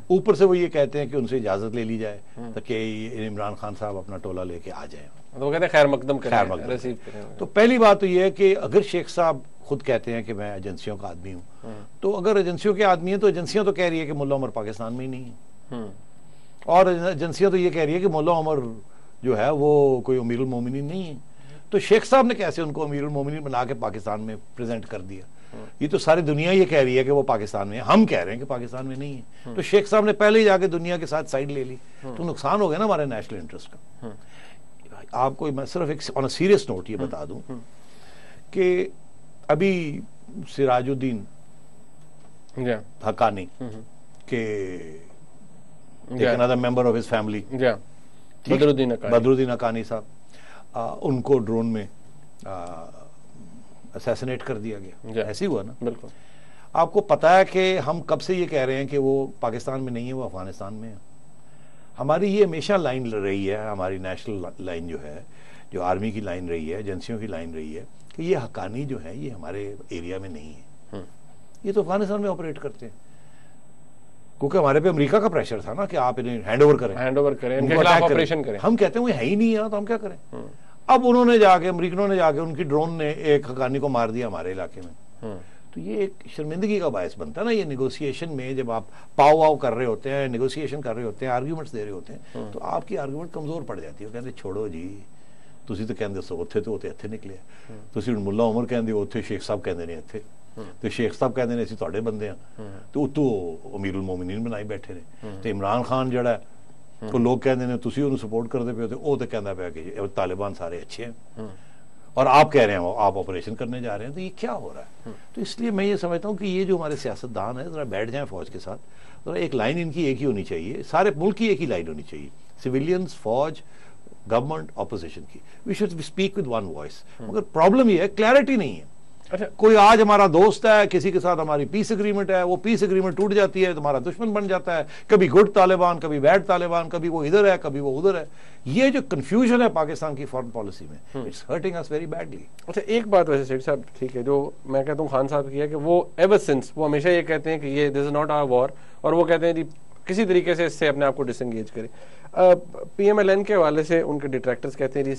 اوپر سے وہ یہ کہتے ہیں کہ ان سے اجازت لے لی جائے تاکہ عمران خان صاحب اپنا ٹولہ لے کے آ جائیں, وہ کہتے ہیں خیر مقدم کریں, ریسیو کریں. تو پہلی بات تو یہ ہے کہ اگر شیخ صاحب خود کہتے ہیں کہ میں ایجنسیوں کا آدمی ہوں, تو اگر ایجنسیوں کے آدمی ہیں تو ایجنسیاں تو کہہ رہی ہے کہ ملا عمر پاکستان میں ہی نہیں ہے, اور ایجنسیاں تو یہ کہہ رہی ہے کہ ملا عمر جو ہے وہ کوئی امیر المومنین نہیں ہے. تو شیخ صاحب نے کیسے ان کو امیر المومنین بنا کے پاکستان میں پریزنٹ کر دیا؟ یہ تو ساری دنیا یہ کہہ رہی ہے کہ وہ پاکستان میں ہے, ہم کہہ رہے ہیں کہ پاکستان میں نہیں ہے. تو شیخ صاحب نے پہلے ہی جا کے دنیا کے ساتھ سائڈ لے لی, تو نقصان ہو گیا نا ہمارے نیشنل انٹرسٹ کا. آپ کو میں صرف ایک آن اے سیریس نوٹ یہ بتا دوں کہ ابھی سراج الدین حقانی کے another member of his family, Badruddin Haqqani صاحب, ان کو ڈرون میں اسیسنیٹ کر دیا گیا. ایسے ہوا نا. بالکل. آپ کو پتا ہے کہ ہم کب سے یہ کہہ رہے ہیں کہ وہ پاکستان میں نہیں ہے, وہ افغانستان میں ہے. ہماری یہ ہمیشہ لائن رہی ہے, ہماری نیشنل لائن جو ہے, جو آرمی کی لائن رہی ہے, ایجنسیوں کی لائن رہی ہے کہ یہ حقانی جو ہے یہ ہمارے ایریا میں نہیں ہے, یہ تو افغانستان میں آپریٹ کرتے ہیں. کیونکہ ہمارے پہ امریکہ کا پریشر تھا نا کہ آپ انہیں ہینڈ اوور کریں, ان کے خلاف آپریشن کریں. ہم کہتے ہیں وہ ہے ہی نہیں ہے تو ہم کیا کریں. اب انہوں نے جا کے, امریکنوں نے جا کے, ان کی ڈرون نے ایک حقانی کو مار دیا ہمارے علاقے میں. تو یہ ایک شرمندگی کا باعث بنتا ہے نا. یہ نیگوسیشن میں جب آپ پاؤ واؤ کر رہے ہوتے ہیں, نیگوسیشن کر رہے ہوتے ہیں, آرگیومنٹس دے رہے ہوتے ہیں, تو آپ کی آرگیومنٹ کمزور پڑ جاتی ہے. وہ کہتے چھوڑو جی, تسی تو کہندے سو اتھے تو اتھے اتھے نکلے, تسی ملا عمر کہندے اتھے, شیخ صاحب کہندے نہیں اتھے, تو شیخ صاحب کہندے نے اسی تواڈے بندے ہیں, تو اتو امیر المومنین بنائی بیٹھے نے. تو عمران خان جڑا ہے تو لوگ کہندے نے تسی انہوں سپورٹ کردے پے ہوتے, وہ تو کہندا پیا کہ طالبان سارے اچھے ہیں, اور آپ کہہ رہے ہیں آپ آپریشن کرنے جا رہے ہیں. تو یہ کیا ہو رہا ہے؟ تو اس لیے میں یہ سمجھتا ہوں کہ یہ جو ہمارے سیاستدان ہیں ذرا بیٹھ جائیں فوج کے ساتھ, ذرا ایک لائن ان کی ایک ہی ہونی چاہیے, سارے ملک کی ایک ہی لائن ہونی چاہیے, سویلینز, فوج, گورنمنٹ, اپوزیشن کی. We should speak with one voice. مگر پرابلم یہ ہے کلیئرٹی نہیں ہے. کوئی آج ہمارا دوست ہے, کسی کے ساتھ ہماری پیس اگریمنٹ ہے, وہ پیس اگریمنٹ ٹوٹ جاتی ہے تو ہمارا دشمن بن جاتا ہے. کبھی گڈ طالبان, کبھی بیڈ طالبان, کبھی وہ ادھر ہے, کبھی وہ ادھر ہے. یہ جو کنفیوژن ہے پاکستان کی فارن پالیسی میں, it's hurting us very badly. اچھا ایک بات ویسے سیٹ صاحب ٹھیک ہے, جو میں کہتا ہوں خان صاحب کی ہے کہ وہ ایور سنس وہ ہمیشہ یہ کہتے ہیں کہ یہ دس از ناٹ آور وار, اور وہ کہتے ہیں جی کسی طریقے سے اس سے اپنے آپ کو ڈس انگیج کرے. پی ایم ایل این کے حوالے سے ان کے ڈیٹریکٹرز کہتے ہیں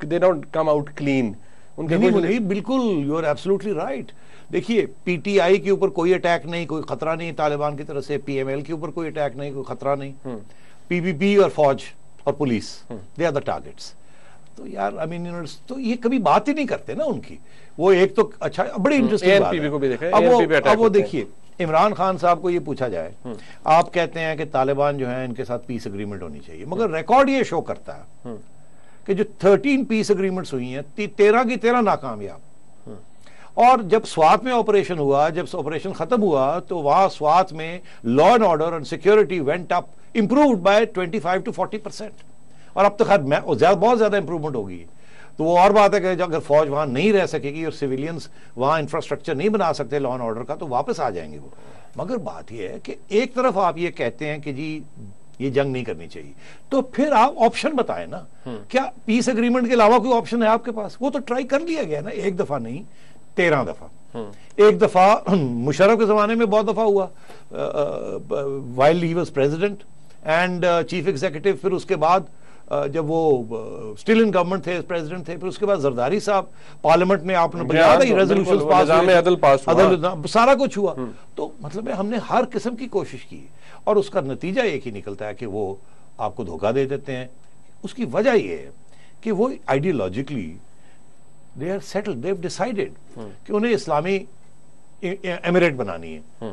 they don't come out clean. بالکل, یو آر ایبسولوٹلی رائٹ. دیکھیے پی ٹی آئی کے اوپر کوئی اٹیک نہیں, کوئی خطرہ نہیں طالبان کی طرف سے, پی ایم ایل کے اوپر کوئی اٹیک نہیں, کوئی خطرہ نہیں. پی بی پی اور فوج اور police, they are the targets. تو یار آئی مین تو یہ کبھی بات ہی نہیں کرتے نا ان کی. وہ ایک تو اچھا بڑی انٹرسٹنگ بات ہے. اب وہ دیکھیے عمران خان صاحب کو یہ پوچھا جائے, آپ کہتے ہیں کہ طالبان جو ہیں ان کے ساتھ پیس اگریمنٹ ہونی چاہیے, مگر ریکارڈ یہ شو کرتا ہے کہ جو 13 پیس اگریمنٹس ہوئی ہیں 13 کی 13 ناکامیاب. اور جب سوات میں آپریشن ہوا, جب آپریشن ختم ہوا, تو وہاں سوات میں law and order and security went up, improved by 25 to 40%. اور اب تو خیر بہت زیادہ امپروومنٹ ہوگی. تو وہ اور بات ہے کہ اگر فوج وہاں نہیں رہ سکے گی اور سویلینز وہاں انفراسٹرکچر نہیں بنا سکتے لا اینڈ آرڈر کا, تو واپس آ جائیں گے وہ. مگر بات یہ ہے کہ ایک طرف آپ یہ کہتے ہیں کہ جی یہ جنگ نہیں کرنی چاہیے, تو پھر آپ آپشن بتائیں نا. کیا پیس اگریمنٹ کے علاوہ کوئی آپشن ہے آپ کے پاس؟ وہ تو ٹرائی کر لیا گیا نا, ایک دفعہ نہیں 13 دفعہ. ایک دفعہ مشرف کے زمانے میں بہت دفعہ ہوا, while he was president and chief executive. پھر اس کے بعد جب وہ اسٹل ان گورنمنٹ تھے, پریزیڈنٹ تھے, پھر اس کے بعد زرداری صاحب پارلیمنٹ میں, آپ نے ریزولوشن پاس, سارا کچھ ہوا. تو مطلب ہے ہم نے ہر قسم کی کوشش کی, اور اس کا نتیجہ ایک ہی نکلتا ہے کہ وہ آپ کو دھوکہ دے دیتے ہیں. اس کی وجہ یہ ہے کہ وہ ideologically they are settled, they have decided کہ انہیں اسلامی ایمریٹ بنانی ہے.